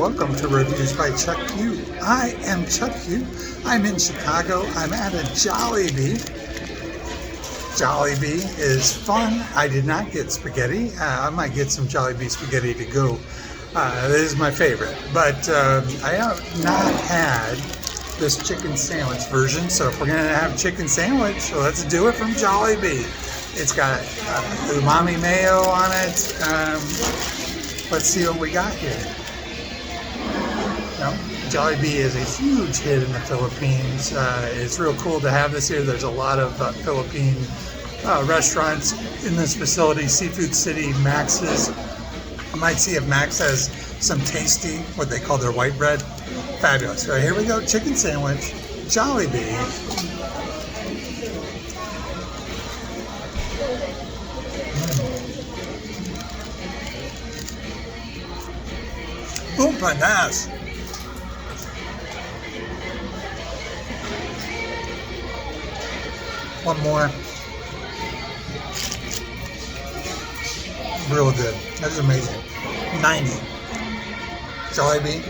welcome to Reviews by Chuck U. I am Chuck U. I'm in Chicago. I'm at a Jollibee. Jollibee is fun. I did not get spaghetti. I might get some Jollibee spaghetti to go. This is my favorite. But I have not had this chicken sandwich version. So if we're going to have chicken sandwich, let's do it from Jollibee. It's got umami mayo on it. Let's see what we got here. Jollibee is a huge hit in the Philippines. It's real cool to have this here. There's a lot of Philippine restaurants in this facility. Seafood City, Max's. I might see if Max has some tasty, what they call their white bread. Fabulous. So here we go, chicken sandwich, Jollibee. Boom, panas. One more. Real good. That's amazing. 90. Jollibee,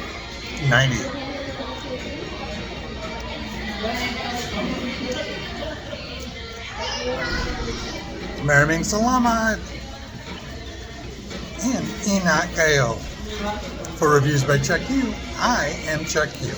90. Maraming salamat. And ingat kayo. For Reviews by Chuck U, I am Chuck U.